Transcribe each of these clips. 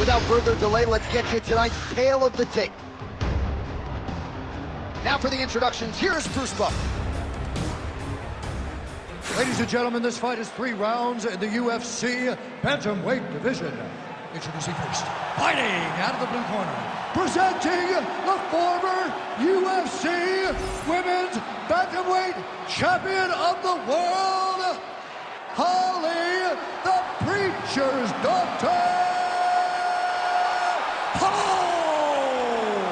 Without further delay, let's get you tonight's tale of the tape. Now for the introductions, here's Bruce Buffer. Ladies and gentlemen, this fight is 3 rounds in the UFC bantamweight division. Introducing first, fighting out of the blue corner, presenting the former UFC Women's Bantamweight Champion of the World, Holly the Preacher's Daughter Holm!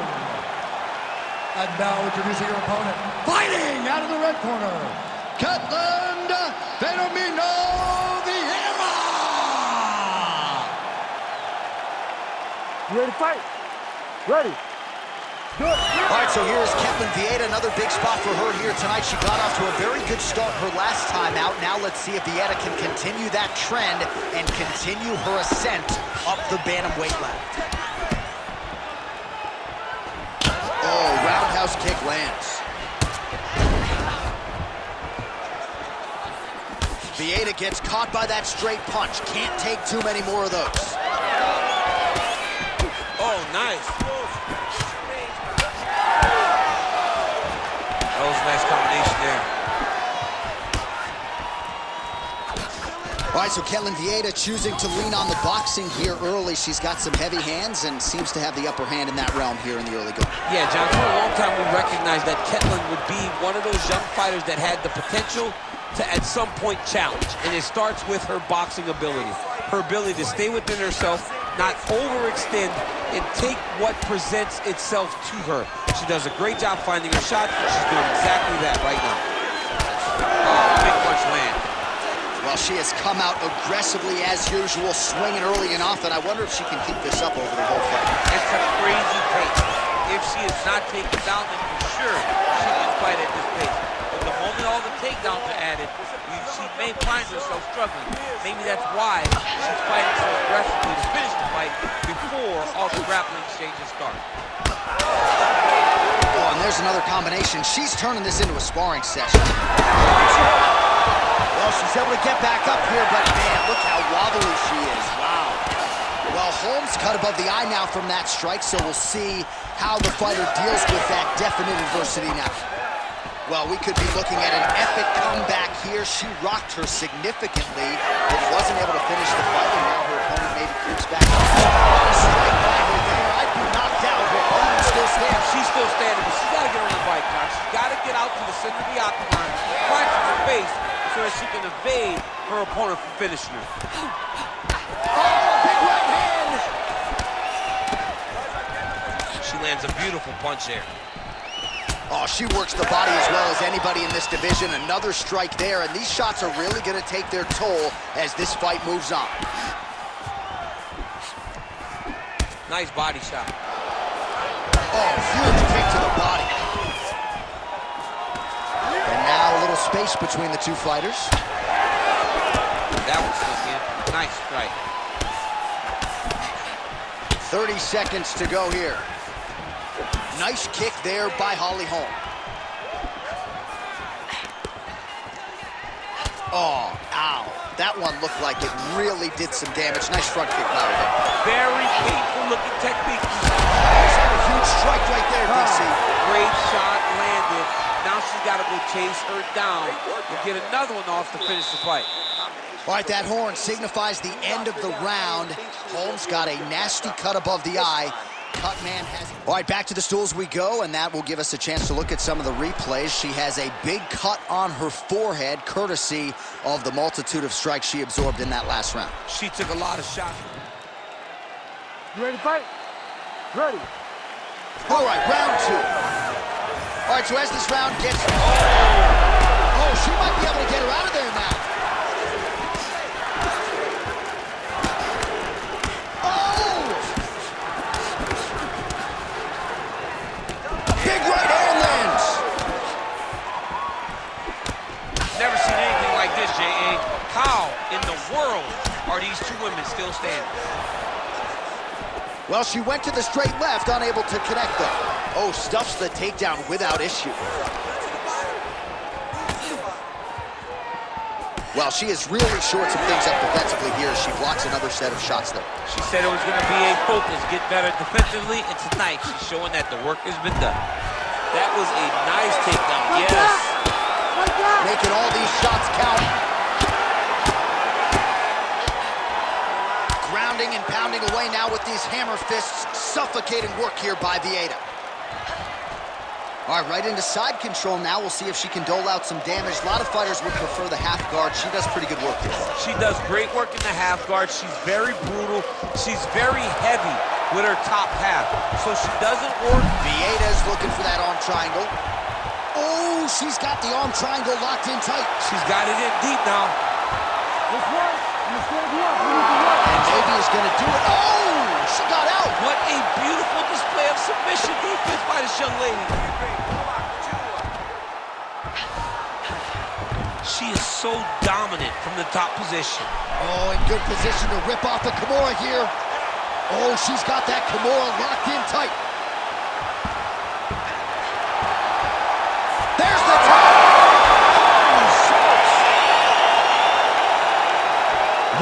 And now introducing your opponent, fighting out of the red corner, Ketland Fenomeno Vieira! You ready to fight? Ready. Do it. All right, so here's Ketland Vieira, another big spot for her here tonight. She got off to a very good start her last time out. Now let's see if Vieira can continue that trend and continue her ascent up the bantamweight ladder. Oh, roundhouse kick lands. Vieira gets caught by that straight punch. Can't take too many more of those. Oh, nice. That was a nice combination there. All right, so Ketland Vieira choosing to lean on the boxing here early. She's got some heavy hands and seems to have the upper hand in that realm here in the early going. Yeah, John, for a long time we recognized that Ketland would be one of those young fighters that had the potential to at some point challenge, and it starts with her boxing ability. Her ability to stay within herself, not overextend, and take what presents itself to her. She does a great job finding her shots, and she's doing exactly that right now. Oh, big punch land. Well, she has come out aggressively as usual, swinging early and often. I wonder if she can keep this up over the whole fight. It's a crazy pace. If she is not taken down, then for sure she can fight at this pace. But the moment all the takedowns are added, she may find herself struggling. Maybe that's why she's fighting so aggressively to finish the fight before all the grappling exchanges start. Oh, and there's another combination. She's turning this into a sparring session. Well, she's able to get back up here, but man, look how wobbly she is. Wow. Well, Holmes cut above the eye now from that strike, so we'll see how the fighter deals with that definite adversity now. Well, we could be looking at an epic comeback here. She rocked her significantly, but wasn't able to finish the fight, and now her opponent maybe creeps back. A strike by her there. I'd be knocked out. Her opponent still stands. She's still standing, but she's got to get on the bike, John. She's got to get out to the center of the octagon, fight for her face, so that she can evade her opponent from finishing her. Oh, big right hand! She lands a beautiful punch there. Oh, she works the body as well as anybody in this division. Another strike there, and these shots are really going to take their toll as this fight moves on. Nice body shot. Oh, huge kick to the body. And now a little space between the two fighters. That was looking. Nice strike. 30 seconds to go here. Nice kick there by Holly Holm. Oh, ow. That one looked like it really did some damage. Nice front kick by her there. Very painful looking technique. A huge strike right there, DC. Great shot landed. Now she's got to go chase her down and get another one off to finish the fight. All right, that horn signifies the end of the round. Holmes got a nasty cut above the eye. Cut man has it. All right, back to the stools we go, and that will give us a chance to look at some of the replays. She has a big cut on her forehead, courtesy of the multitude of strikes she absorbed in that last round. She took a lot of shots. You ready to fight? Ready. All right, round 2. All right, so as this round gets... Oh, she might be able to get her out of there now. How in the world are these two women still standing? Well, she went to the straight left, unable to connect though. Oh, stuffs the takedown without issue. Well, she has really shored some things up defensively here as she blocks another set of shots there. She said it was going to be a focus, get better defensively, and tonight she's showing that the work has been done. That was a nice takedown, yes. Making all these shots count. Grounding and pounding away now with these hammer fists. Suffocating work here by Vieira. All right, right into side control now. We'll see if she can dole out some damage. A lot of fighters would prefer the half guard. She does pretty good work here. She does great work in the half guard. She's very brutal. She's very heavy with her top half, so she doesn't work. Vieira's looking for that arm triangle. Oh, she's got the arm triangle locked in tight. She's got it in deep now. Let's work. Let's get it up. We need to work. And maybe is going to do it. Oh, she got out. What a beautiful display of submission defense by this young lady. She is so dominant from the top position. Oh, in good position to rip off the Kimura here. Oh, she's got that Kimura locked in tight. There's the top.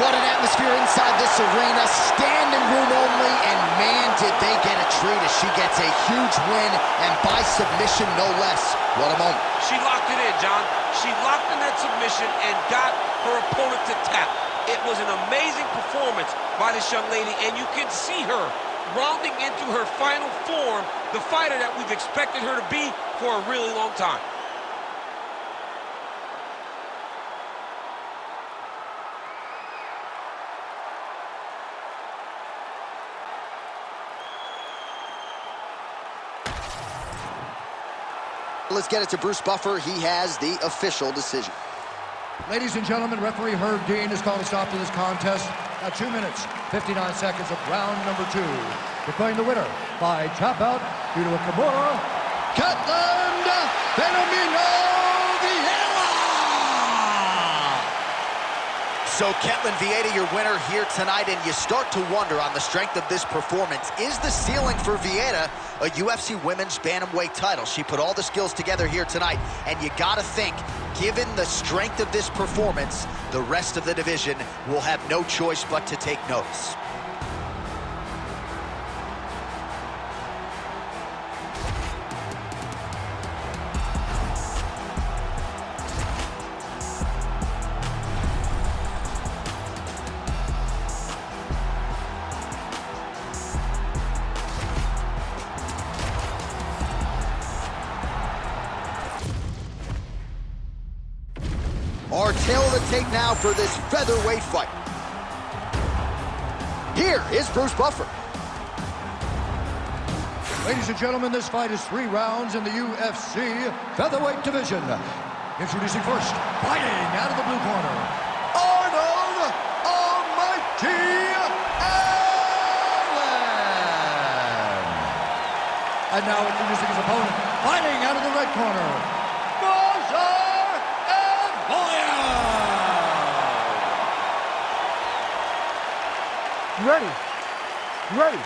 What an atmosphere inside this arena. Standing room only, and man, did they get a treat as she gets a huge win, and by submission, no less. What a moment. She locked it in, John. She locked in that submission and got her opponent to tap. It was an amazing performance by this young lady, and you can see her rounding into her final form, the fighter that we've expected her to be for a really long time. Let's get it to Bruce Buffer. He has the official decision. Ladies and gentlemen, referee Herb Dean has called a stop to this contest at 2 minutes, 59 seconds of round number 2. Declaring the winner by tap out due to a Kimura, Ketlen Vieira. So Ketlen Vieira, your winner here tonight, and you start to wonder on the strength of this performance, is the ceiling for Vieira a UFC Women's Bantamweight title? She put all the skills together here tonight, and you gotta think, given the strength of this performance, the rest of the division will have no choice but to take notice. Our tale of the tape now for this featherweight fight. Here is Bruce Buffer. Ladies and gentlemen, this fight is 3 rounds in the UFC featherweight division. Introducing first, fighting out of the blue corner, Arnold Almighty Allen. And now introducing his opponent, fighting out of the red corner, Ready. Ready.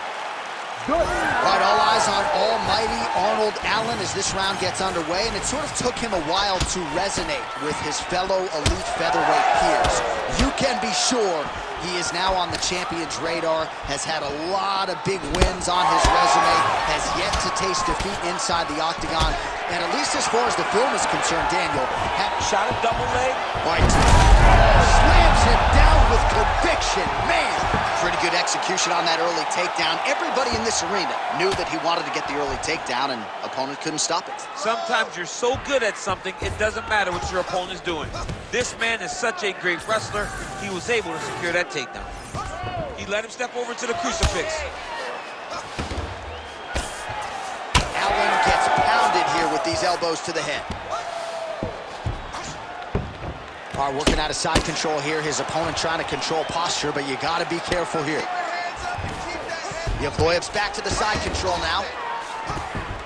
Good. All right, all eyes on Almighty Arnold Allen as this round gets underway, and it sort of took him a while to resonate with his fellow elite featherweight peers. You can be sure he is now on the champion's radar, has had a lot of big wins on his resume, has yet to taste defeat inside the octagon, and at least as far as the film is concerned, Daniel, Shot a double leg. right, slams him down with conviction, man. Pretty good execution on that early takedown. Everybody in this arena knew that he wanted to get the early takedown, and opponent couldn't stop it. Sometimes you're so good at something, it doesn't matter what your opponent's doing. This man is such a great wrestler, he was able to secure that takedown. He let him step over to the crucifix. Allen gets pounded here with these elbows to the head. All right, working out of side control here. His opponent trying to control posture, but you got to be careful here. Yevloev's back to the side control now.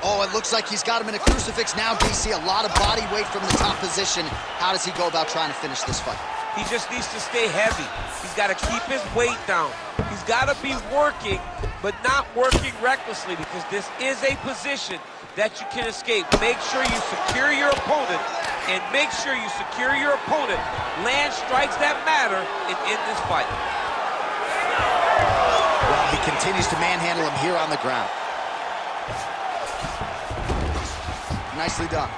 Oh, it looks like he's got him in a crucifix now, DC. A lot of body weight from the top position. How does he go about trying to finish this fight? He just needs to stay heavy. He's got to keep his weight down. He's got to be working, but not working recklessly, because this is a position that you can escape. Make sure you secure your opponent and make sure you secure your opponent, land strikes that matter, and end this fight. Well, he continues to manhandle him here on the ground. Nicely done.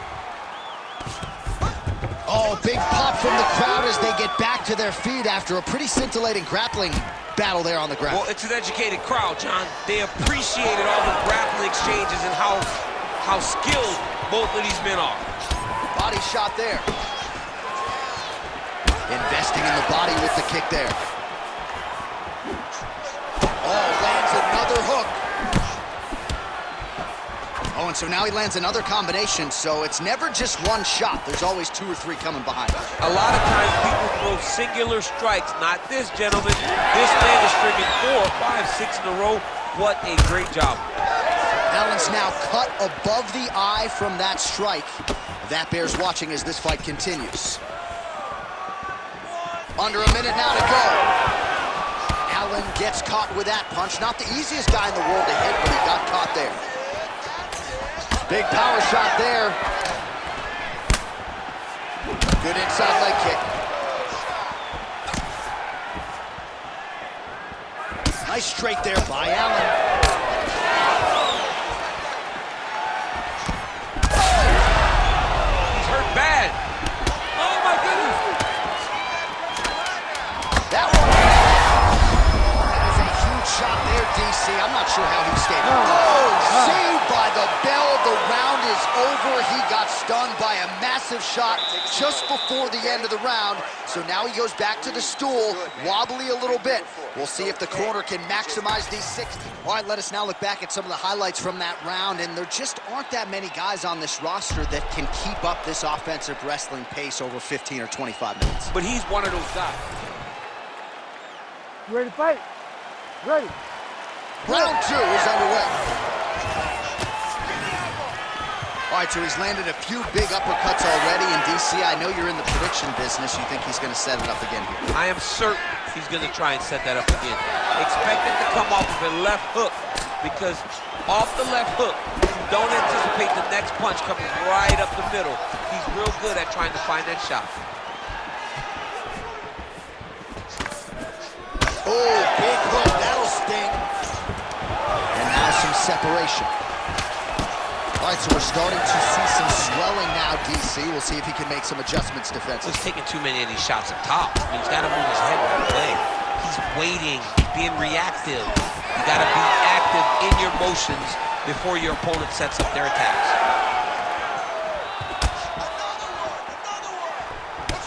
Oh, big pop from the crowd as they get back to their feet after a pretty scintillating grappling battle there on the ground. Well, it's an educated crowd, John. They appreciated all the grappling exchanges and how skilled both of these men are. Body shot there. Investing in the body with the kick there. Oh, lands another hook. Oh, and so now he lands another combination, so it's never just one shot. There's always 2 or 3 coming behind him. A lot of times people throw singular strikes. Not this, gentlemen. This man is stringing 4, 5, 6 in a row. What a great job. Allen's now cut above the eye from that strike. That bears watching as this fight continues. Under a minute now to go. Allen gets caught with that punch. Not the easiest guy in the world to hit, but he got caught there. Big power shot there. Good inside leg kick. Nice straight there by Allen. He's hurt bad. Oh, my goodness. That one. That is a huge shot there, DC. I'm not sure how he stayed. Oh, saved by the bell. The round is over. He got stunned by a massive shot just before the end of the round. So now he goes back to the stool, wobbly a little bit. We'll see if the corner can maximize these 60. All right, let us now look back at some of the highlights from that round, and there just aren't that many guys on this roster that can keep up this offensive wrestling pace over 15 or 25 minutes. But he's one of those guys. You ready to fight? Ready. Round 2 is underway. All right, so he's landed a few big uppercuts already, and DC, I know you're in the prediction business. You think he's going to set it up again here? I am certain he's going to try and set that up again. Expect it to come off of a left hook, because off the left hook, don't anticipate the next punch coming right up the middle. He's real good at trying to find that shot. Oh, big hook, that'll sting. And now some separation. All right, so we're starting to see some swelling now, DC. We'll see if he can make some adjustments defensively. He's taking too many of these shots up top. I mean, he's got to move his head right away. He's waiting, being reactive. You got to be active in your motions before your opponent sets up their attacks.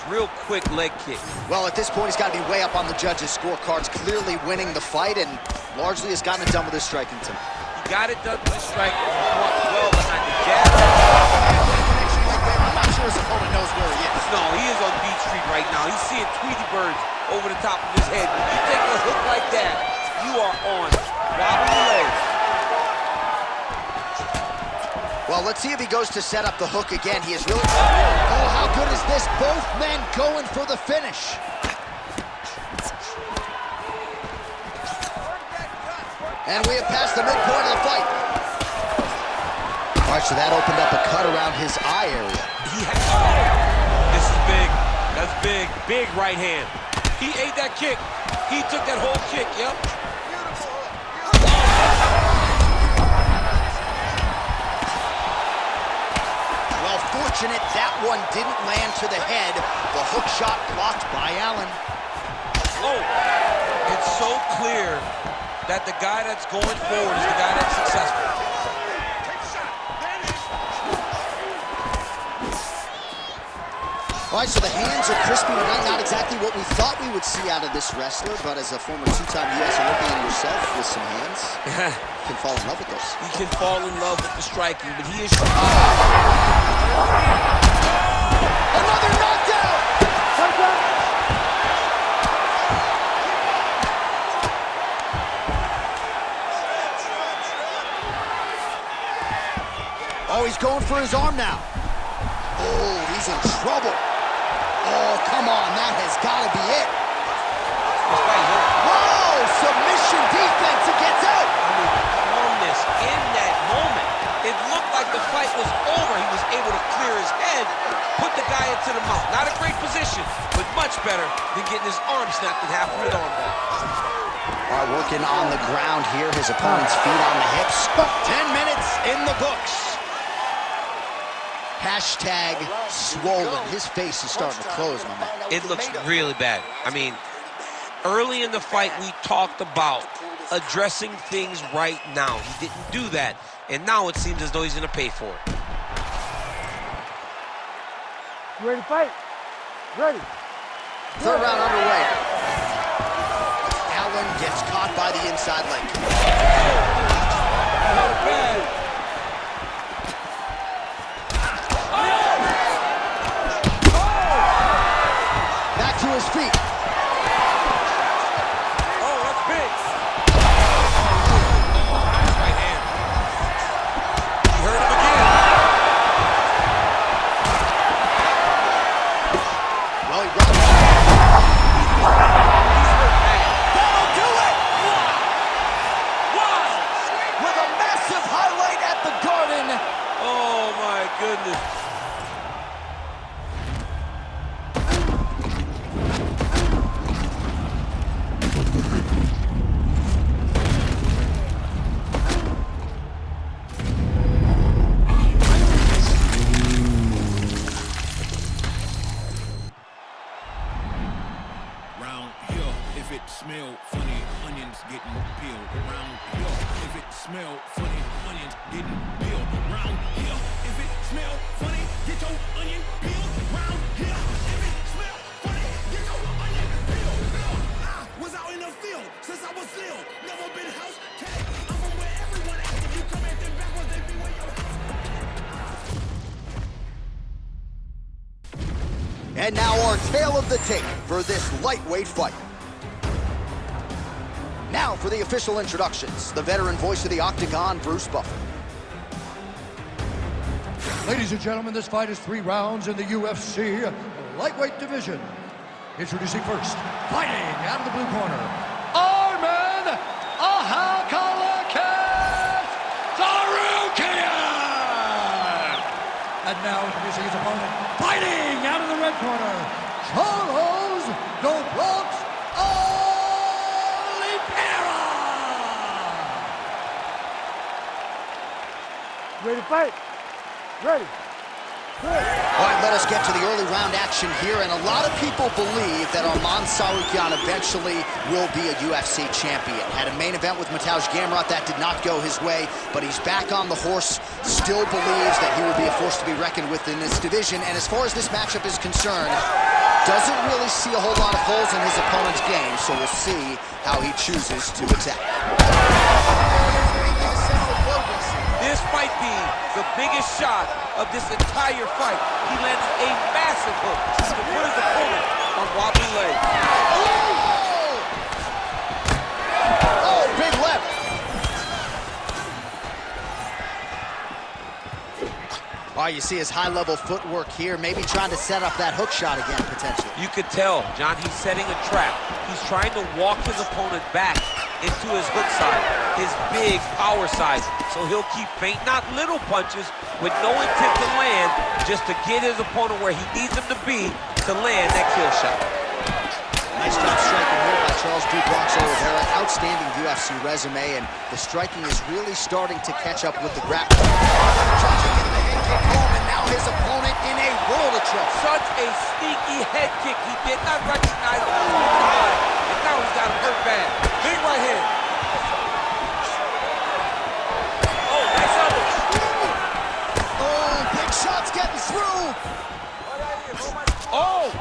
Real quick leg kick. Well, at this point, he's got to be way up on the judges' scorecards, clearly winning the fight, and largely has gotten it done with his striking tonight. He got it done with his striking. Well behind the jab. I'm not sure his opponent knows where he is. No, he is on Beach Street right now. He's seeing Tweety birds over the top of his head. When you take a hook like that, you are on wobbly legs. Well, let's see if he goes to set up the hook again. He is really... Oh, how good is this? Both men going for the finish. And we have passed the midpoint of the fight. All right, so that opened up a cut around his eye area. This is big. That's big. Big right hand. He ate that kick. He took that whole kick, yep. Well, fortunate that one didn't land to the head. The hook shot blocked by Allen. Oh, it's so clear that the guy that's going forward is the guy that's successful. All right, so the hands are crispy tonight. Not exactly what we thought we would see out of this wrestler, but as a former 2-time U.S. Olympian yourself with some hands, you can fall in love with those. He can fall in love with the striking, but he is... Another knockdown! Oh, he's going for his arm now. Oh, he's in trouble. Oh, come on, that has got to be it. Whoa, submission defense, it gets out. I mean, calmness in that moment. It looked like the fight was over. He was able to clear his head, put the guy head to the mouth. Not a great position, but much better than getting his arm snapped in half with an arm bar. All right, working on the ground here. His opponent's feet on the hips. 10 minutes in the books. Hashtag swollen. His face is starting to close, my man. It looks really bad. I mean, early in the fight, we talked about addressing things right now. He didn't do that, and now it seems as though he's going to pay for it. You ready to fight? Ready. Third round underway. Allen gets caught by the inside leg. Back to his feet. Oh, that's big. Nice right hand. He hurt him again. Well, he runs. That'll do it! Wow! With a massive highlight at the Garden. Oh, my goodness. Round here, if it smell funny, onions getting peeled. Round here, if it smell funny, onions getting peeled. Round here, if it smell funny, get your onion peeled. Round here, if it smell funny, get your onion peeled. I was out in the field since I was little. Never been house cat. I'm from where everyone at. If you come at them backwards, they be where your house. And now our tale of the tape for this lightweight fight. Now for the official introductions. The veteran voice of the Octagon, Bruce Buffer. Ladies and gentlemen, this fight is 3 rounds in the UFC lightweight division. Introducing first, fighting out of the blue corner, Arman Ahalkalakis Sarukian! And now introducing his opponent, fighting out of the red corner, Charles the Bronx Oliveira! Ready to fight? Ready. All right, let us get to the early round action here, and a lot of people believe that Arman Sarukian eventually will be a UFC champion. Had a main event with Mateusz Gamrot, that did not go his way, but he's back on the horse, still believes that he will be a force to be reckoned with in this division, and as far as this matchup is concerned, doesn't really see a whole lot of holes in his opponent's game, so we'll see how he chooses to attack. This might be the biggest shot of this entire fight. He landed a massive hook to put his opponent on wobbly legs. Oh, big left. Oh, you see his high-level footwork here, maybe trying to set up that hook shot again, potentially. You could tell, John, he's setting a trap. He's trying to walk his opponent back into his hook side, his big power side. So he'll keep feinting out little punches with no intent to land, just to get his opponent where he needs him to be to land that kill shot. Nice job striking here by Charles Du Bronx Oliveira. Outstanding UFC resume, and the striking is really starting to catch up with the grappling. Trying to get the head kick home, and now his opponent in a world of trouble. Such a sneaky head kick. He did not recognize it was high, and now he's got him hurt bad. Big right hand. Oh, nice elbow. Oh, big shots getting through. Oh!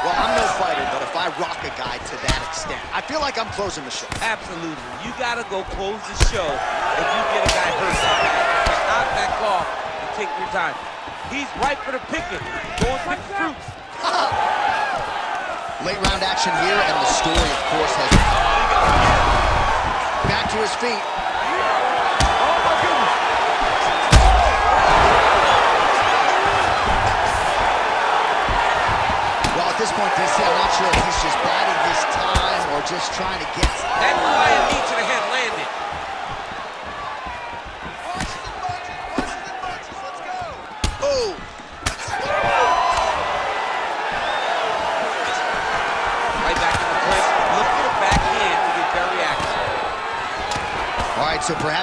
Well, I'm no fighter, but if I rock a guy to that extent, I feel like I'm closing the show. Absolutely. You gotta go close the show if you get a guy hurt so bad. Just knock back off and take your time. He's right for the picking. Going for the fruits. Late round action here, and the story, of course, has... Back to his feet. Well, at this point, DC, I'm not sure if he's just biding his time or just trying to get... That flying knee to the head landed.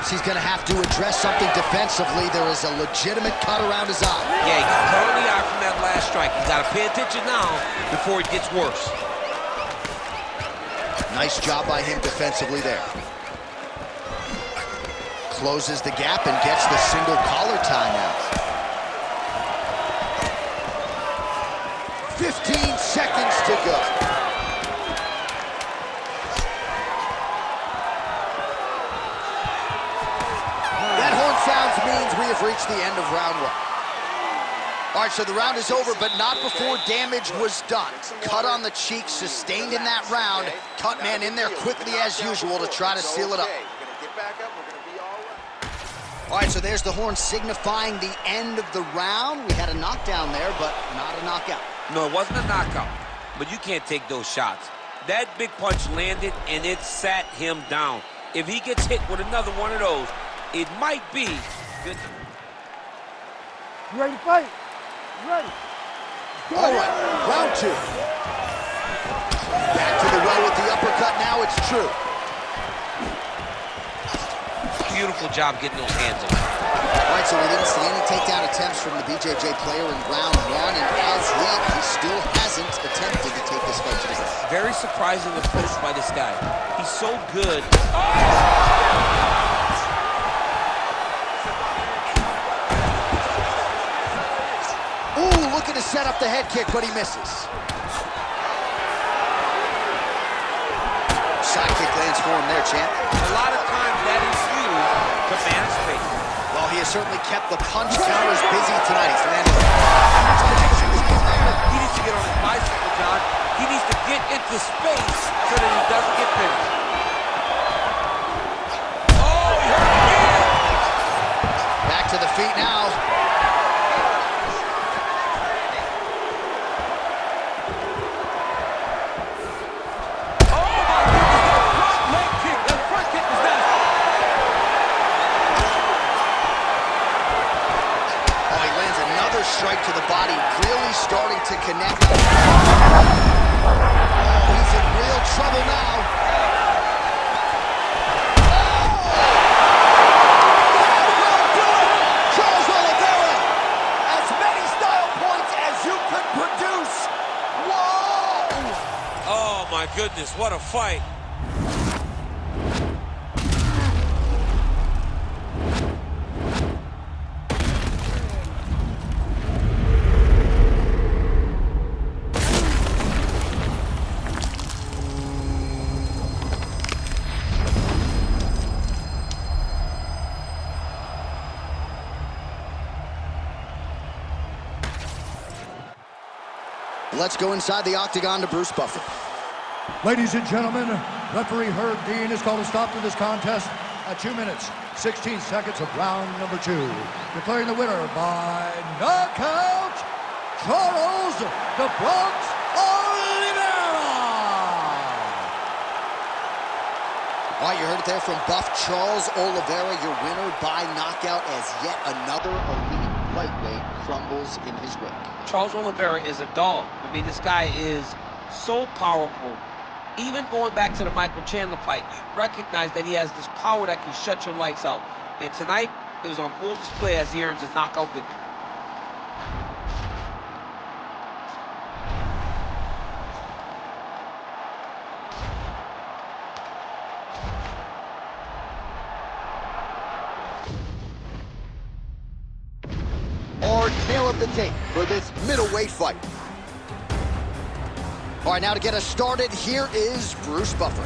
Looks he's going to have to address something defensively. There is a legitimate cut around his eye. Yeah, he cut on the eye from that last strike. He's got to pay attention now before it gets worse. Nice job by him defensively there. Closes the gap and gets the single collar timeout. 15 seconds to go. That horn sounds means we have reached the end of round one. All right, so the round is over, but not before damage was done. Cut on the cheek, sustained in that round. Cut man in there quickly as usual to try to seal it up. All right, so there's the horn signifying the end of the round. We had a knockdown there, but not a knockout. No, it wasn't a knockout, but you can't take those shots. That big punch landed, and it sat him down. If he gets hit with another one of those, it might be good. You ready to fight? You ready? All right, round two. Back to the well with the uppercut. Now it's true. Beautiful job getting those hands on. All right, so we didn't see any takedown attempts from the BJJ player in round one, and as yet, he still hasn't attempted to take this fight to the ground. Very surprising approach by this guy. He's so good. Ooh, looking to set up the head kick, but he misses. Side kick lands for him there, champ. A lot of times that is used to manage space. Well, he has certainly kept the punch counters busy tonight. He's landed. He needs to get on his bicycle, John. He needs to get into space so that he doesn't get finished. Oh, he hurt him again. Back to the feet now. Strike to the body, really starting to connect. Oh, he's in real trouble now. Charles Oliveira, as many style points as you could produce. Whoa! Oh my goodness, what a fight. Let's go inside the octagon to Bruce Buffer. Ladies and gentlemen, referee Herb Dean has called a stop to this contest at 2 minutes, 16 seconds of round number 2. Declaring the winner by knockout, Charles "The Bronx" Oliveira. All right, you heard it there from Buff. Charles Oliveira, your winner by knockout, as yet another elite lightweight crumbles in his wake. Charles Oliveira is a dog. I mean, this guy is so powerful. Even going back to the Michael Chandler fight, you recognize that he has this power that can shut your lights out. And tonight, it was on full display as he earns his knockout victory. Our tail of the tape for this middleweight fight. All right, now to get us started, here is Bruce Buffer.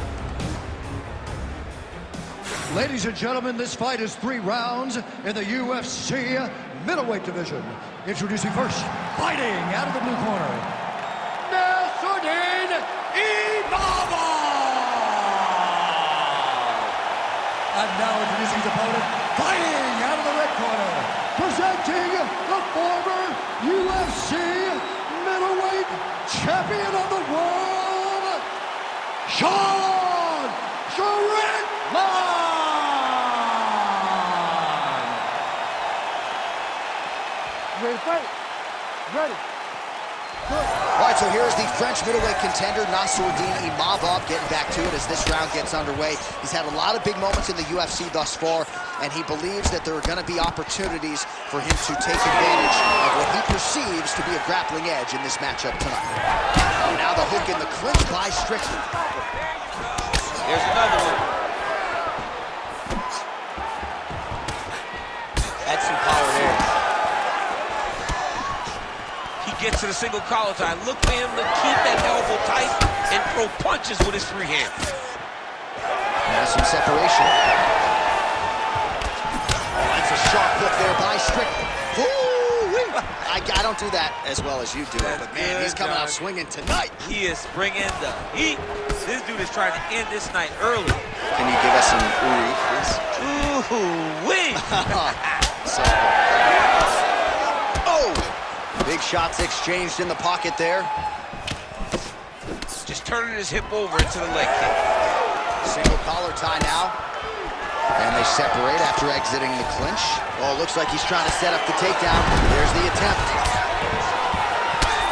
Ladies and gentlemen, this fight is 3 rounds in the UFC middleweight division. Introducing first, fighting out of the blue corner, Nasruddin Imava. And now introducing his opponent, fighting out of the red corner, presenting the former UFC middleweight champion of the world, Sean Strickland. You ready to fight? You ready? Good. All right, so here's the French middleweight contender, Nassourdine Imavov, getting back to it as this round gets underway. He's had a lot of big moments in the UFC thus far, and he believes that there are going to be opportunities for him to take advantage of what he perceives to be a grappling edge in this matchup tonight. Now the hook in the clinch by Strickland. Here's another one. That's some power there. He gets to the single collar tie. Look for him to keep that elbow tight and throw punches with his free hand. There's some separation. That's a sharp hook there by Strickland. I don't do that as well as you do, but man, he's coming out swinging tonight. He is bringing the heat. This dude is trying to end this night early. Can you give us some ooh, please? Ooh-wee. So, oh! Big shots exchanged in the pocket there. Just turning his hip over into the leg kick. Single collar tie now. And they separate after exiting the clinch. Oh, looks like he's trying to set up the takedown. There's the attempt.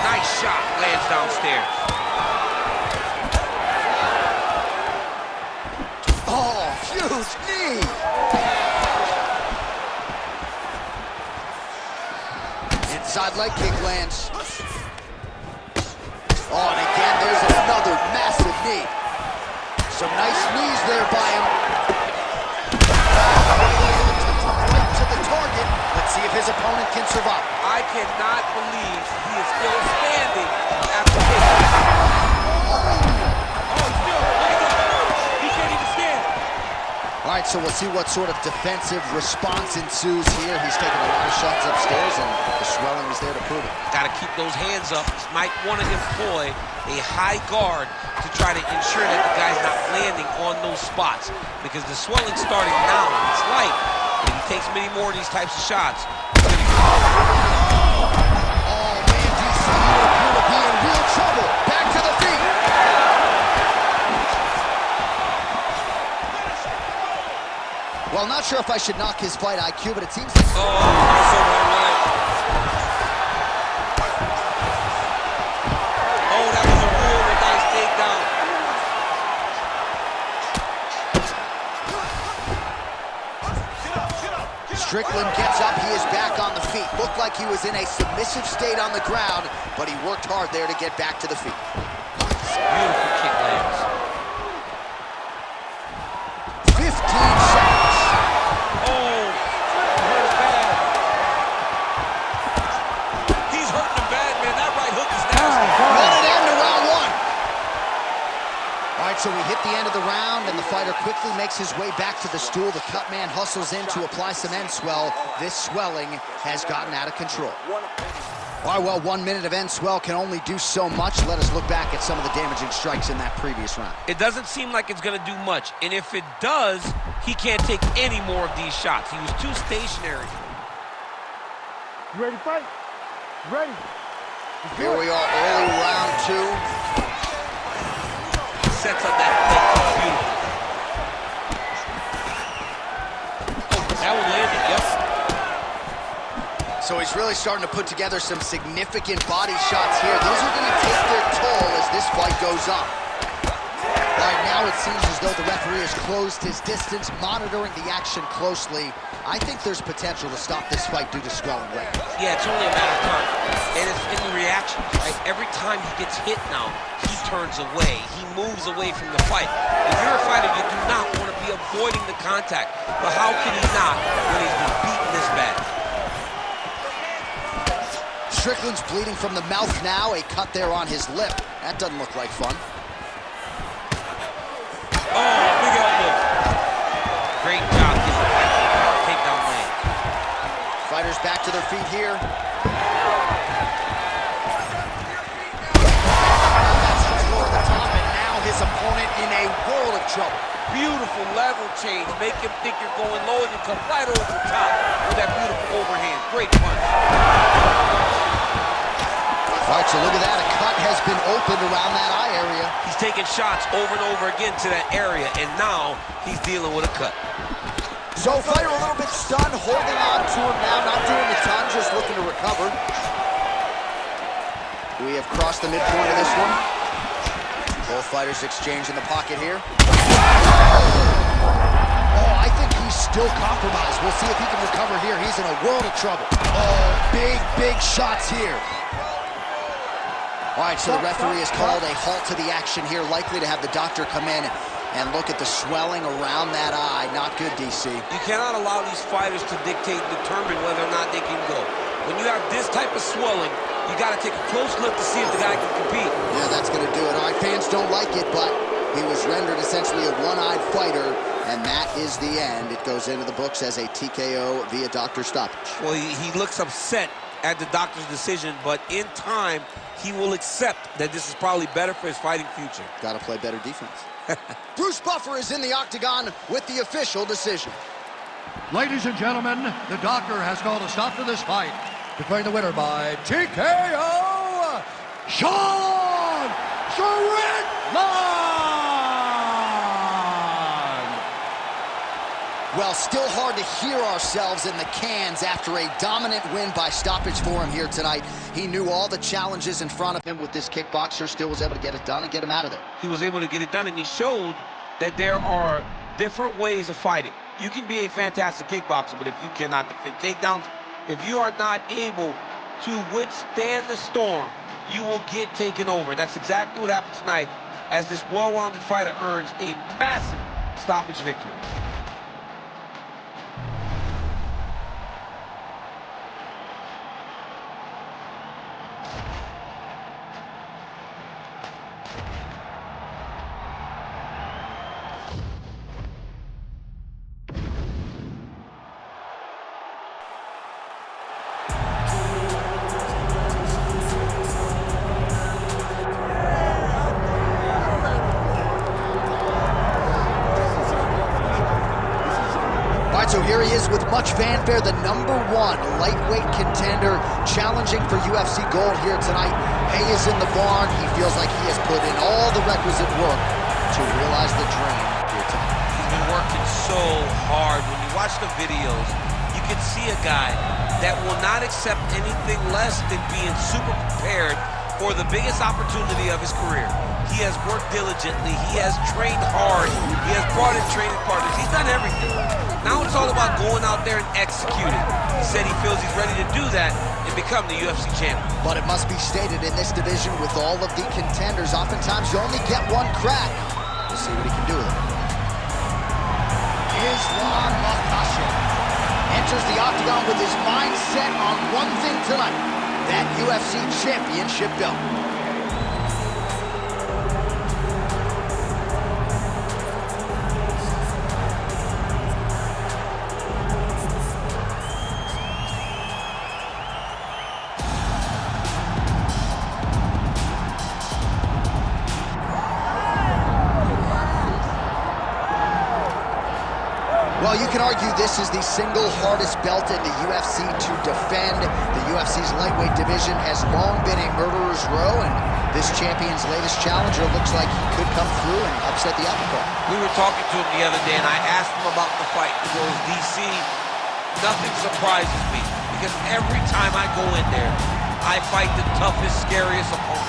Nice shot, lands downstairs. Oh, huge knee! Inside leg kick lands. Oh, and again, there's another massive knee. Some nice knees there by him. Right to the target. Let's see if his opponent can survive. I cannot believe he is still standing after this. Oh, still, look at that. He can't even stand. All right, so we'll see what sort of defensive response ensues here. He's taking a lot of shots upstairs, and the swelling is there to prove it. Got to keep those hands up. Might want to employ a high guard to try to ensure that the guy's not landing on those spots, because the swelling's starting now. It's light. If he takes many more of these types of shots, Oh, man, DC, you appear to be in real trouble. Back to the feet. Well, not sure if I should knock his fight IQ, but it seems like... oh, that's over the line. Oh, that was a really nice takedown. Strickland gets up, he is back on the feet. Looked like he was in a submissive state on the ground, but he worked hard there to get back to the feet. Beautiful kick lands. 15 seconds. Oh, hurt bad. He's hurting him bad, man. That right hook is nasty. Let it end to round one. All right, so we hit the end of the round, and the fighter quickly makes his way back to the stool. The cut man hustles in to apply some end swell. This swelling has gotten out of control. All right, well, 1 minute of end swell can only do so much. Let us look back at some of the damaging strikes in that previous round. It doesn't seem like it's going to do much, and if it does, he can't take any more of these shots. He was too stationary. You ready to fight? Ready. Here we are, early round two. Sets up that leg kick beautifully. That one landed, yep. So he's really starting to put together some significant body shots here. These are going to take their toll as this fight goes on. Right now it seems as though the referee has closed his distance, monitoring the action closely. I think there's potential to stop this fight due to swelling leg. Yeah, it's only a matter of time. And it's in the reaction, right? Every time he gets hit now, he turns away. He moves away from the fight. If you're a fighter, you do not want to be avoiding the contact. But how can he not when he's been beaten this bad? Strickland's bleeding from the mouth now, a cut there on his lip. That doesn't look like fun. Oh, big elbow. Great job getting the takedown land. Fighters back to their feet here. That's over the top, and now his opponent in a world of trouble. Beautiful level change. Make him think you're going low and you come right over the top with that beautiful overhand. Great punch. All right, so look at that. A cut has been opened around that eye area. He's taking shots over and over again to that area, and now he's dealing with a cut. So fighter a little bit stunned, holding on to him now, not doing a ton, just looking to recover. We have crossed the midpoint of this one. Both fighters exchange in the pocket here. Oh, I think he's still compromised. We'll see if he can recover here. He's in a world of trouble. Oh, big shots here. All right, so the referee has called a halt to the action here, likely to have the doctor come in and look at the swelling around that eye. Not good, DC. You cannot allow these fighters to dictate and determine whether or not they can go. When you have this type of swelling, you got to take a close look to see if the guy can compete. Yeah, that's going to do it. All right, fans don't like it, but he was rendered essentially a one-eyed fighter, and that is the end. It goes into the books as a TKO via doctor stoppage. Well, he looks upset at the doctor's decision, but in time, he will accept that this is probably better for his fighting future. Got to play better defense. Bruce Buffer is in the octagon with the official decision. Ladies and gentlemen, the doctor has called a stop to this fight, declaring the winner by TKO, Sean Strickland! Well, still hard to hear ourselves in the cans after a dominant win by stoppage for him here tonight. He knew all the challenges in front of him with this kickboxer, still was able to get it done and get him out of there. He was able to get it done, and he showed that there are different ways of fighting. You can be a fantastic kickboxer, but if you cannot defend takedowns, if you are not able to withstand the storm, you will get taken over. That's exactly what happened tonight, as this well-rounded fighter earns a massive stoppage victory. So here he is with much fanfare, the #1 lightweight contender, challenging for UFC gold here tonight. Hay is in the barn. He feels like he has put in all the requisite work to realize the dream here tonight. He's been working so hard. When you watch the videos, you can see a guy that will not accept anything less than being super prepared for the biggest opportunity of his career. He has worked diligently. He has trained hard. He has brought in training partners. He's done everything. Now it's all about going out there and executing. He said he feels he's ready to do that and become the UFC champion. But it must be stated, in this division with all of the contenders, oftentimes you only get one crack. We'll see what he can do with it. Islam Makhachev enters the octagon with his mind set on one thing tonight, that UFC championship belt. Well, you can argue this is the single hardest belt in the UFC to defend. The UFC's lightweight division has long been a murderer's row, and this champion's latest challenger looks like he could come through and upset the apple cart. We were talking to him the other day, and I asked him about the fight. He goes, DC, nothing surprises me, because every time I go in there, I fight the toughest, scariest opponent.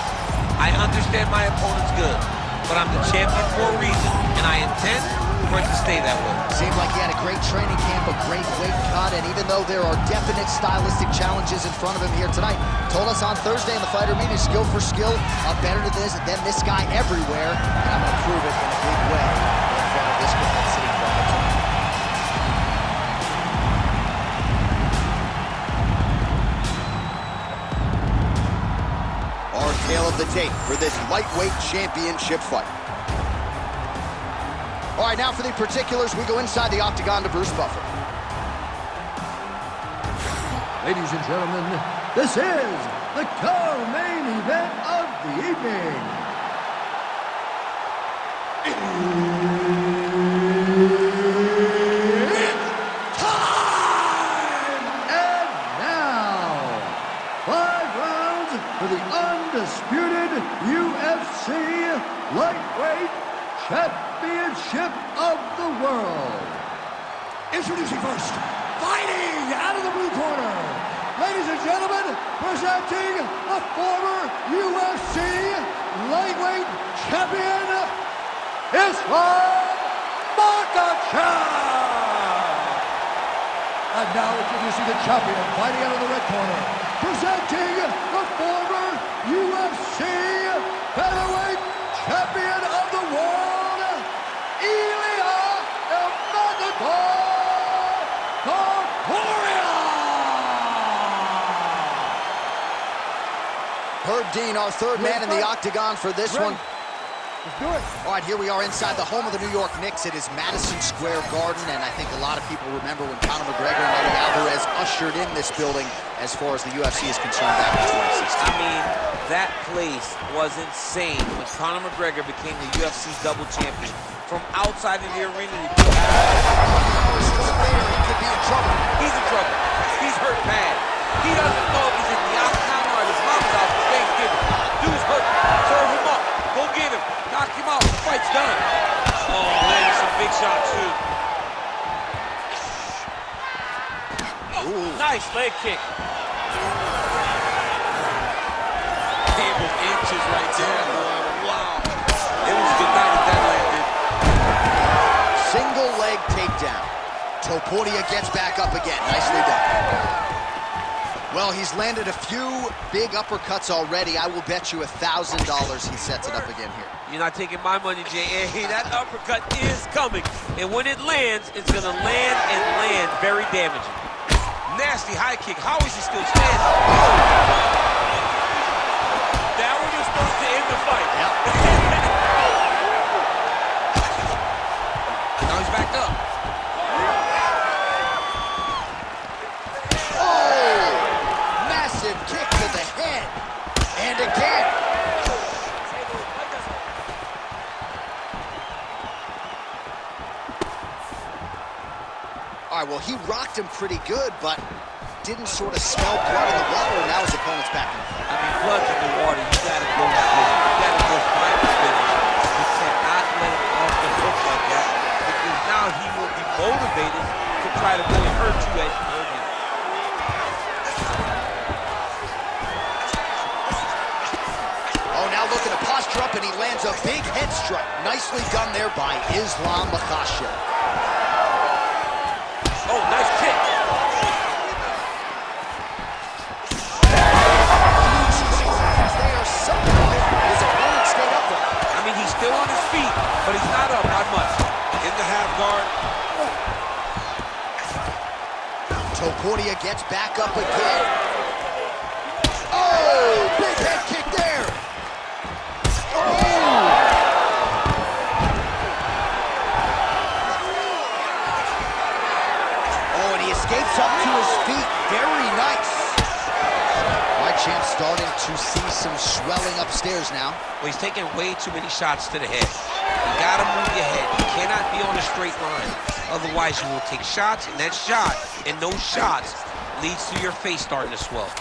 I understand my opponent's good, but I'm the champion for a reason, and I intend for it to stay that way. Seemed like he had a great training camp, a great weight cut, and even though there are definite stylistic challenges in front of him here tonight, told us on Thursday in the fighter meeting, skill for skill, better than this guy everywhere, and I'm going to prove it in a big way in front of this capacity crowd tonight. Our tale of the tape for this lightweight championship fight. All right, now for the particulars, we go inside the octagon to Bruce Buffer. Ladies and gentlemen, this is the co-main event of the evening. It's time! And now, 5 rounds for the undisputed UFC lightweight championship of the world. Introducing first, fighting out of the blue corner, ladies and and gentlemen, presenting the former UFC lightweight champion, Islam Makhachev! And now introducing the champion, fighting out of the red corner, presenting the former UFC featherweight champion of the world, Ilya Topuria! Herb Dean, our third man in the octagon for this one. Let's do it. All right, here we are inside the home of the New York Knicks. It is Madison Square Garden, and I think a lot of people remember when Conor McGregor and Eddie Alvarez ushered in this building as far as the UFC is concerned back in 2016. I mean, that place was insane when Conor McGregor became the UFC double champion. From outside of the arena, He could be in trouble. he's in trouble. He's hurt bad. He doesn't know if he's in the octagon or at his mom's house for Thanksgiving. Dude's hurt. Serve him up. Go get him. Knock him out. The fight's done. Oh, landed some big shots, too. Oh, nice leg kick. Cable inches right there, boy. Wow. It was good night if that landed. Single leg takedown. Topuria gets back up again. Nicely done. Well, he's landed a few big uppercuts already. I will bet you $1,000 he sets it up again here. You're not taking my money, J.A. That uppercut is coming. And when it lands, it's going to land and land very damaging. Nasty high kick. How is he still standing? That one was supposed to end the fight. Yep. Now he's back up. Massive kick to the head. And again. All right, well, he rocked him pretty good, but didn't sort of smell blood in the water, and now his opponent's back in the fight. I mean, blood's in the water. You gotta go finish. You gotta go find the finish. You cannot let him off the hook like that, because now he will be motivated to try to really hurt you as you hurt him. Oh, now looking to posture up, and he lands a big head strike. Nicely done there by Islam Makhachev. Oh, nice kick. They are somehow, his opponent stayed up there. I mean, he's still on his feet, but he's not up, not much. In the half guard. Topuria gets back up again. Oh, big head kick there. Oh! Oh, and he escapes up to his feet. Very nice. My champ's starting to see some swelling upstairs now. Well, he's taking way too many shots to the head. You gotta move your head. You cannot be on a straight line. Otherwise, you will take shots, and that shot, and those shots, leads to your face starting to swell.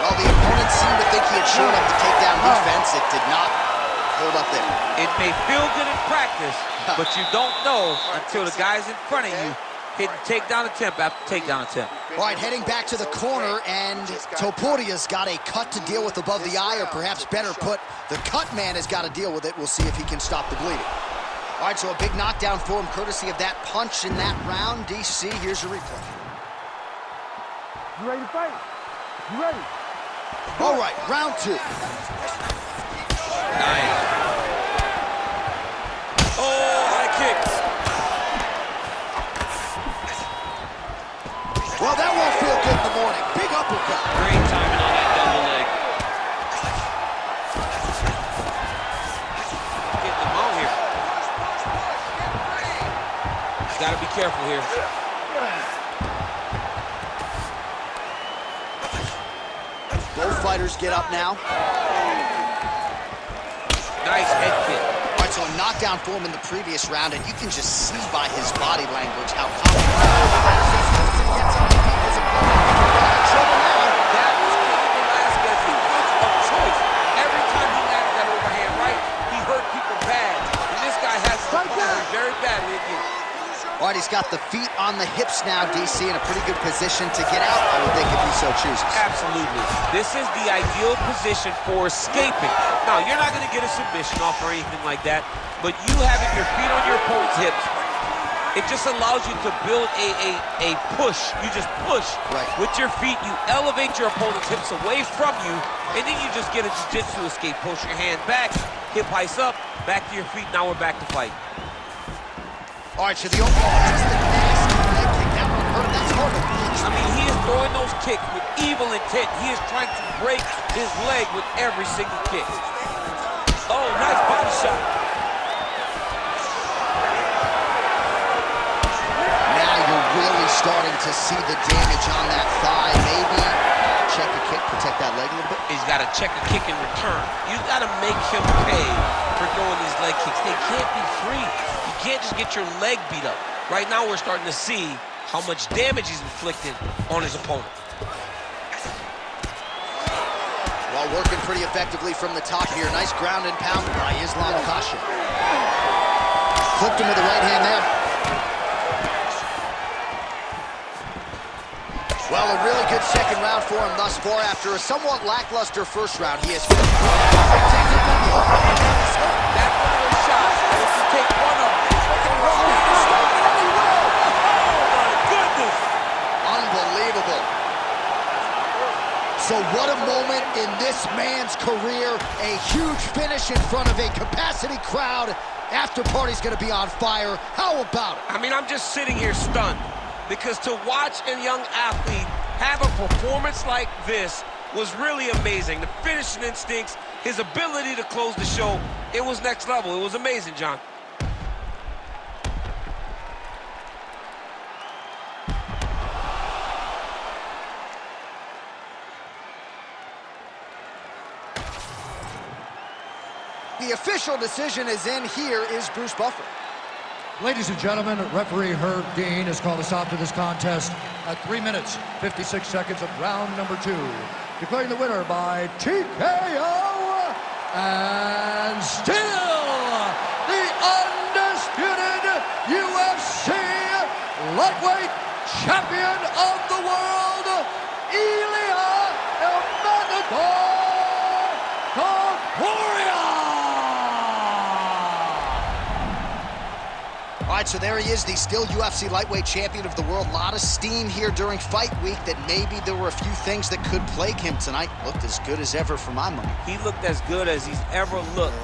Well, the opponent seemed to think he had shown up to take down defense. It did not hold up there. It may feel good in practice, but you don't know until the guy's in front of you hitting takedown attempt after takedown attempt. All right, heading back to the corner, and Topuria's got a cut to deal with above the eye, or perhaps better put, the cut man has got to deal with it. We'll see if he can stop the bleeding. All right, so a big knockdown for him, courtesy of that punch in that round. DC, here's your replay. You ready to fight? You ready? All right, round two. Nice. Oh, high kick. Well, that won't feel good in the morning. Big uppercut. Great timing on that double leg. Getting them on here. Gotta be careful here. Both fighters get up now. Nice head kick. All right, so a knockdown for him in the previous round, and you can just see by his body language how confident That was Cain Velasquez's punch of choice. Every time he landed that overhand right, he hurt people bad. And this guy has to punch him very badly again. All right, he's got the feet on the hips now, DC, in a pretty good position to get out, I would think, if he so chooses. Absolutely. This is the ideal position for escaping. Now, you're not going to get a submission off or anything like that, but you having your feet on your opponent's hips, it just allows you to build a push. You just push. Right. With your feet, you elevate your opponent's hips away from you, and then you just get a jiu-jitsu escape. Push your hand back, hip heights up, back to your feet. Now we're back to fight. All right, so the overall, just the nasty leg kick. That one hurt. That's hard to reach. I mean, he is throwing those kicks with evil intent. He is trying to break his leg with every single kick. Oh, nice body shot. Now you're really starting to see the damage on that thigh. Maybe check a kick, protect that leg a little bit. He's got to check a kick in return. You got to make him pay for throwing these leg kicks. They can't be free. You can't just get your leg beat up. Right now, we're starting to see how much damage he's inflicted on his opponent. Well, working pretty effectively from the top here. Nice ground and pound by Islam Kasha. Flipped him with the right hand there. Well, a really good second round for him thus far. After a somewhat lackluster first round, he has protected by the overhand down the scope. That's one of those shots. If you take one of them, Unbelievable. So what a moment in this man's career. A huge finish in front of a capacity crowd. After party's gonna be on fire. How about it? I mean, I'm just sitting here stunned because to watch a young athlete have a performance like this was really amazing. The finishing instincts, his ability to close the show, it was next level. It was amazing, John. The official decision is in. Here is Bruce Buffer. Ladies and gentlemen, referee Herb Dean has called a stop to this contest at 3 minutes, 56 seconds of round number 2. Declaring the winner by TKO, and still the undisputed UFC lightweight champion of the world, Ilia Topuria. All right, so there he is, the still UFC lightweight champion of the world. A lot of steam here during fight week that maybe there were a few things that could plague him tonight. Looked as good as ever for my money. He looked as good as he's ever looked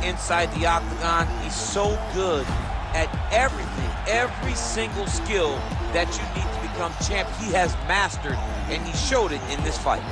inside the octagon. He's so good at everything, every single skill that you need to become champion. He has mastered, and he showed it in this fight.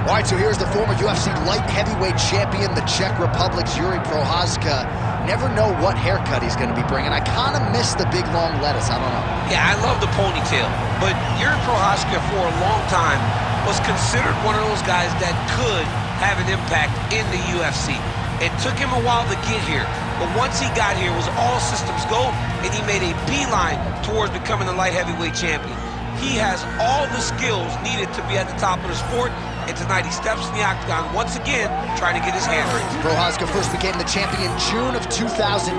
All right, so here's the former UFC light heavyweight champion, the Czech Republic's Yuri Prochazka. Never know what haircut he's going to be bringing. I kind of miss the big, long lettuce. I don't know. Yeah, I love the ponytail, but Yuri Prochazka for a long time was considered one of those guys that could have an impact in the UFC. It took him a while to get here, but once he got here, it was all systems go, and he made a beeline towards becoming the light heavyweight champion. He has all the skills needed to be at the top of the sport, and tonight he steps in the octagon once again, trying to get his hand raised. Prochazka first became the champion in June of 2022,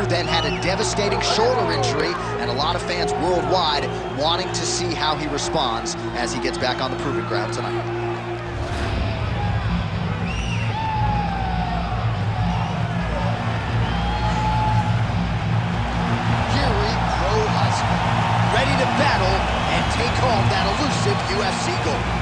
then had a devastating shoulder injury, and a lot of fans worldwide wanting to see how he responds as he gets back on the proving ground tonight. Yuri Prochazka, ready to battle and take home that elusive UFC gold.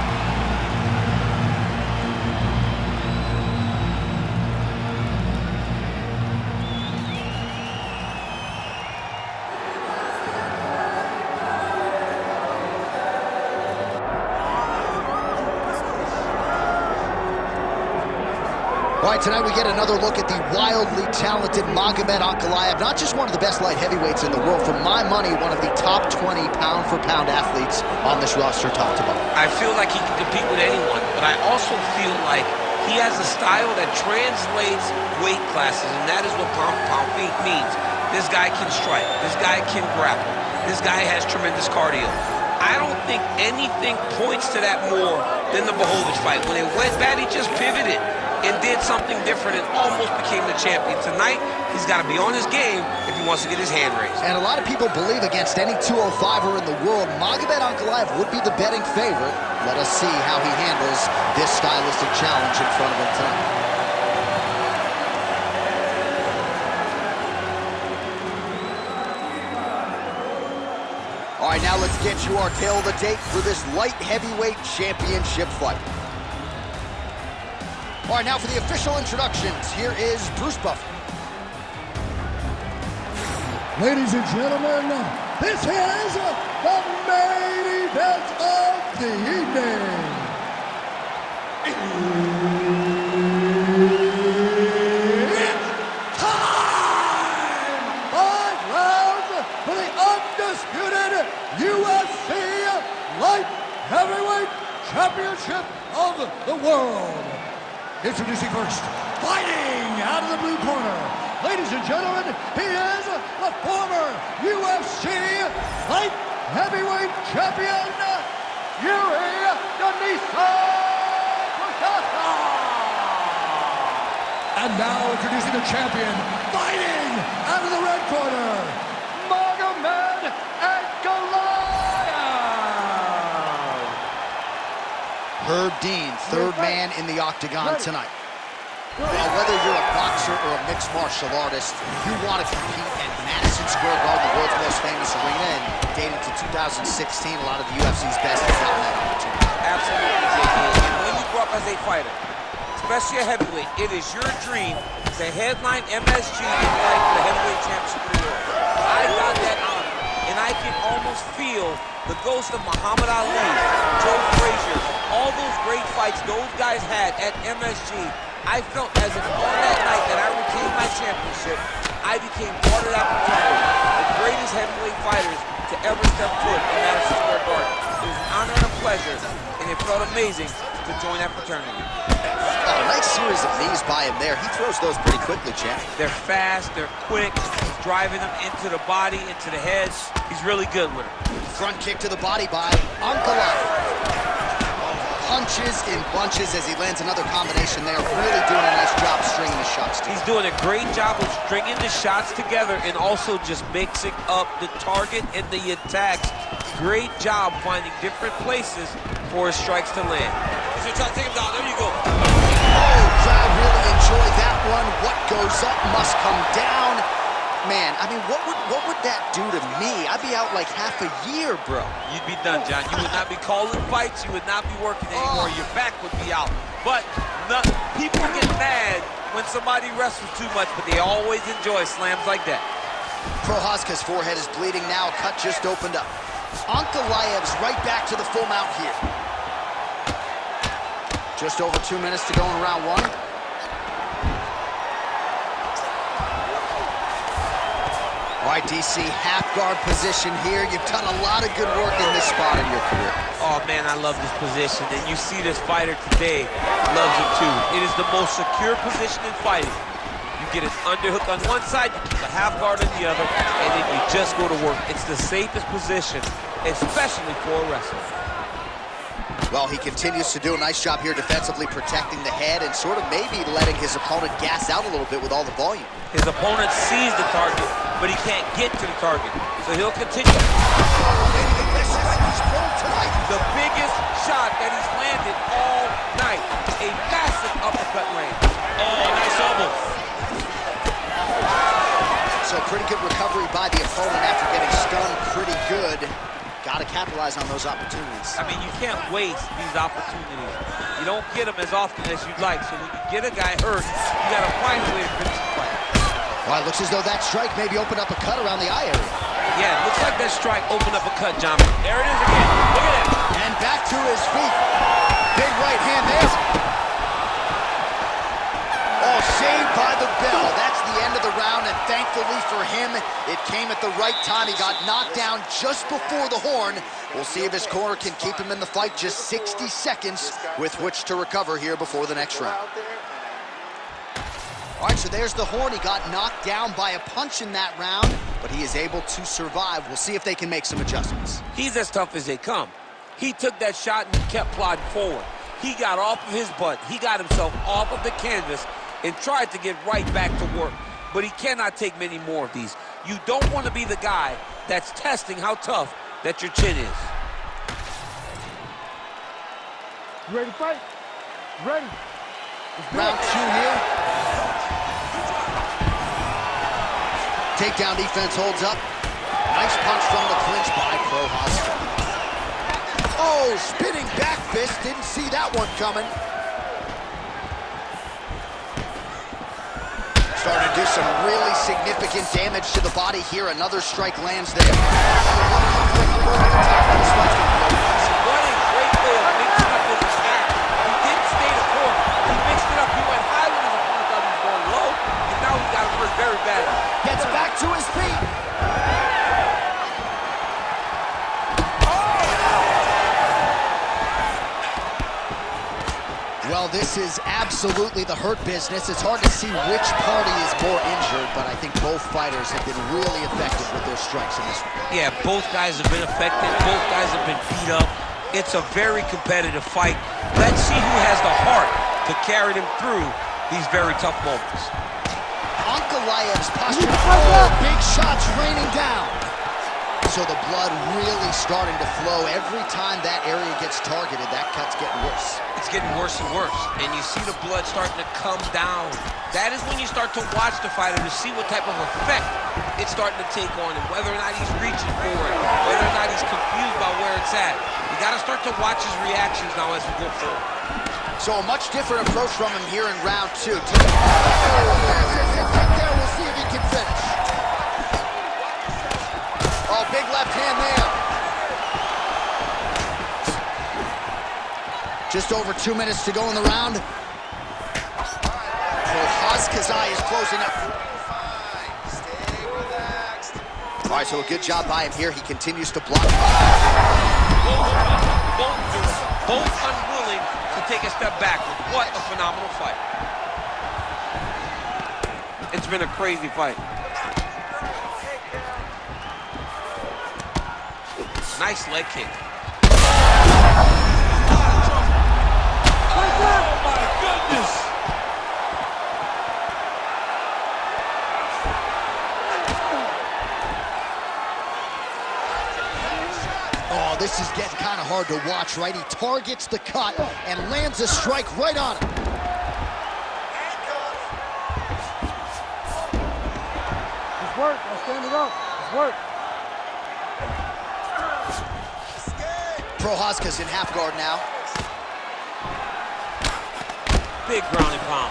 All right, tonight we get another look at the wildly talented Magomed Ankalaev, not just one of the best light heavyweights in the world, for my money, one of the top 20 pound-for-pound athletes on this roster, top to bottom. I feel like he can compete with anyone, but I also feel like he has a style that translates weight classes, and that is what pound-for-pound means. This guy can strike. This guy can grapple. This guy has tremendous cardio. I don't think anything points to that more than the Blachowicz fight. When it went bad, he just pivoted and did something different and almost became the champion. Tonight, he's got to be on his game if he wants to get his hand raised. And a lot of people believe against any 205er in the world, Magomed Ankalaev would be the betting favorite. Let us see how he handles this stylistic challenge in front of him tonight. All right, now let's get you our tale of the tape for this light heavyweight championship fight. All right, now for the official introductions, here is Bruce Buffer. Ladies and gentlemen, this is the main event of the evening. It's time! 5 rounds for the undisputed UFC Light Heavyweight Championship of the world. Introducing first, fighting out of the blue corner. Ladies and gentlemen, he is the former UFC Light Heavyweight Champion, Yuri Denisa. And now introducing the champion, fighting out of the red corner, Magomed Ankalaev. Herb Dean, third man in the octagon tonight. Now, whether you're a boxer or a mixed martial artist, you want to compete at Madison Square Garden, the world's most famous arena, and dating to 2016, a lot of the UFC's best have gotten that opportunity. Absolutely, JD. And when you grow up as a fighter, especially a heavyweight, it is your dream to headline MSG and fight for the heavyweight championship of the world. I got that honor, and I can almost feel the ghost of Muhammad Ali, Joe Frazier, all those great fights those guys had at MSG. I felt as if on that night that I retained my championship, I became part of that fraternity, the greatest heavyweight fighters to ever step foot in Madison Square Garden. It was an honor and a pleasure, and it felt amazing to join that fraternity. Oh, nice series of knees by him there. He throws those pretty quickly, champ. They're fast, they're quick, he's driving them into the body, into the heads. He's really good with it. Front kick to the body by Ankalaev. Punches in bunches as he lands another combination there. Really doing a nice job stringing the shots together. He's doing a great job of stringing the shots together and also just mixing up the target and the attacks. Great job finding different places for his strikes to land. He's trying to take him down. There you go. Oh, crowd really enjoyed that one. What goes up must come down. Man, I mean, what would that do to me? I'd be out like half a year, bro. You'd be done, John. You would not be calling fights. You would not be working anymore. Your back would be out. But people get mad when somebody wrestles too much, but they always enjoy slams like that. Prochazka's forehead is bleeding now. Cut just opened up. Ankalaev's right back to the full mount here. Just over 2 minutes to go in round one. All right, DC, half guard position here. You've done a lot of good work in this spot in your career. Oh, man, I love this position. And you see this fighter today loves it, too. It is the most secure position in fighting. You get an underhook on one side, you keep a half guard on the other, and then you just go to work. It's the safest position, especially for a wrestler. Well, he continues to do a nice job here defensively, protecting the head and sort of maybe letting his opponent gas out a little bit with all the volume. His opponent sees the target, but he can't get to the target, so he'll continue. The biggest shot that he's landed all night. A massive uppercut range. Oh, nice elbow. So pretty good recovery by the opponent after getting stunned pretty good. Got to capitalize on those opportunities. I mean, you can't waste these opportunities. You don't get them as often as you'd like, so when you get a guy hurt, you got to find a way to finish the fight. Well, it looks as though that strike maybe opened up a cut around the eye area. Yeah, it looks like that strike opened up a cut, John. There it is again. Look at that. And back to his feet. Big right hand there. Saved by the bell. That's the end of the round, and thankfully for him, it came at the right time. He got knocked down just before the horn. We'll see if his corner can keep him in the fight. Just 60 seconds with which to recover here before the next round. All right, so there's the horn. He got knocked down by a punch in that round, but he is able to survive. We'll see if they can make some adjustments. He's as tough as they come. He took that shot and he kept plodding forward. He got off of his butt. He got himself off of the canvas and tried to get right back to work. But he cannot take many more of these. You don't want to be the guy that's testing how tough that your chin is. You ready to fight? Ready. Round 2 here. Takedown defense holds up. Nice punch from the clinch by Prochazka. Oh, spinning back fist. Didn't see that one coming. Starting to do some really significant damage to the body here. Another strike lands there. What a great way of mixing up his attack. He didn't stay the court. He mixed it up. He went high when his opponent thought he was going low, and now he got him hurt very bad. Gets back to his feet. Well, this is absolutely the hurt business. It's hard to see which party is more injured, but I think both fighters have been really effective with their strikes in this one. Yeah, both guys have been affected. Both guys have been beat up. It's a very competitive fight. Let's see who has the heart to carry them through these very tough moments. Ankalaev's posture. Oh, big shots raining down. So the blood really starting to flow. Every time that area gets targeted, that cut's getting worse. It's getting worse and worse, and you see the blood starting to come down. That is when you start to watch the fighter to see what type of effect it's starting to take on him, whether or not he's reaching for it, whether or not he's confused by where it's at. You got to start to watch his reactions now as we go forward. So a much different approach from him here in round 2. There, we'll see if he can finish. Oh, big left hand there. Just over 2 minutes to go in the round. Prochazka's eye is closing up. Stay relaxed. All right, so a good job by him here. He continues to block. Both unwilling to take a step backward. What a phenomenal fight. It's been a crazy fight. Nice leg kick. Oh my goodness! Oh, this is getting kind of hard to watch, right? He targets the cut and lands a strike right on it. It's work. I'll stand it up. It's work. Prochazka's in half guard now. Big ground and pound.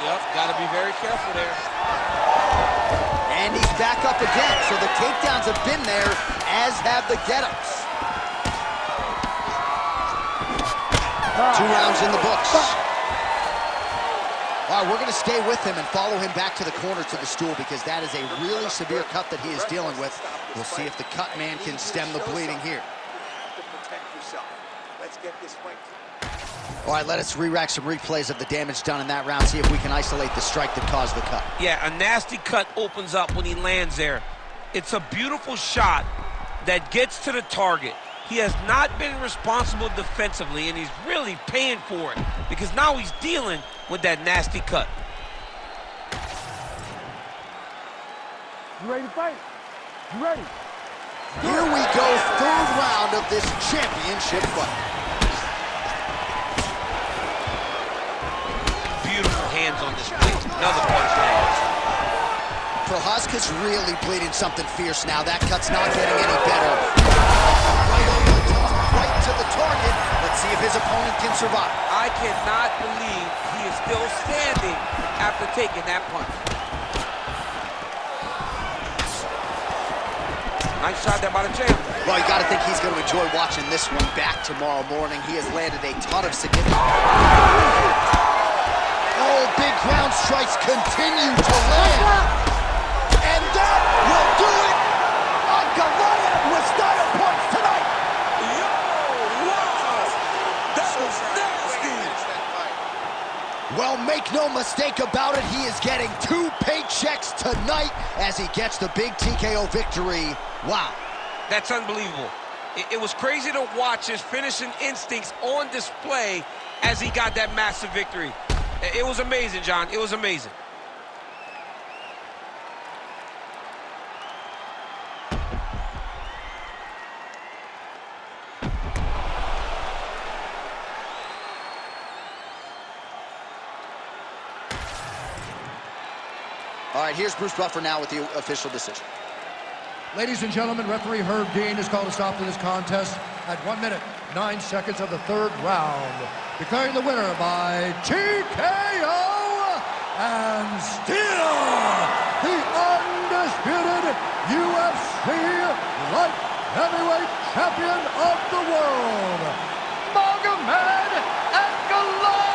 Yep, gotta be very careful there. And he's back up again, so the takedowns have been there, as have the get-ups. 2 rounds in the books. All right, we're going to stay with him and follow him back to the corner to the stool because that is a really severe cut that he is dealing with. We'll see if the cut man can stem the bleeding here. Let's get this fight. All right, let us re-rack some replays of the damage done in that round, see if we can isolate the strike that caused the cut. Yeah, a nasty cut opens up when he lands there. It's a beautiful shot that gets to the target. He has not been responsible defensively, and he's really paying for it because now he's dealing with that nasty cut. You ready to fight? You ready? Here we go, 3rd round of this championship fight. Beautiful hands on this plate. Another punch lands. Prochazka's really bleeding something fierce now. That cut's not getting any better. Right to the target. Let's see if his opponent can survive. I cannot believe he is still standing after taking that punch. Nice shot there by the champ. Well, you got to think he's going to enjoy watching this one back tomorrow morning. He has landed a ton of significant... Oh, big ground strikes continue to land. And that will do it. Goliath with style points tonight. Yo, wow. That was nasty. Well, make no mistake about it, he is getting 2 paychecks tonight as he gets the big TKO victory. Wow. That's unbelievable. It was crazy to watch his finishing instincts on display as he got that massive victory. It was amazing, John. It was amazing. All right, here's Bruce Buffer now with the official decision. Ladies and gentlemen, referee Herb Dean has called a stop to this contest at 1 minute, 9 seconds of the 3rd round, declaring the winner by TKO and still the undisputed UFC light heavyweight champion of the world, Magomed Ankalaev.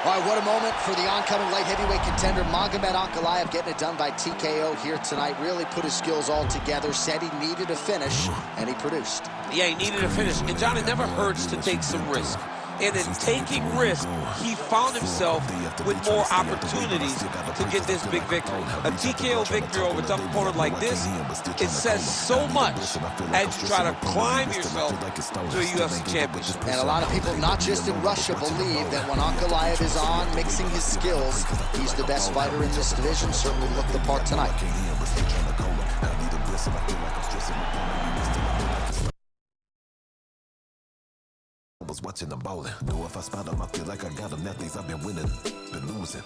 All right, what a moment for the oncoming light heavyweight contender, Magomed Ankalaev, getting it done by TKO here tonight. Really put his skills all together, said he needed a finish, and he produced. Yeah, he needed a finish. And, John, it never hurts to take some risk. And in taking risk, he found himself with more opportunities to get this big victory. A TKO victory over a tough opponent like this, it says so much as you try to climb yourself to a UFC championship. And a lot of people, not just in Russia, believe that when Ankalaev is on, mixing his skills, he's the best fighter in this division. Certainly looked the part tonight. Watching them ballin'. Know if I spot them, I feel like I got them. Athletes I've been winning, been losing.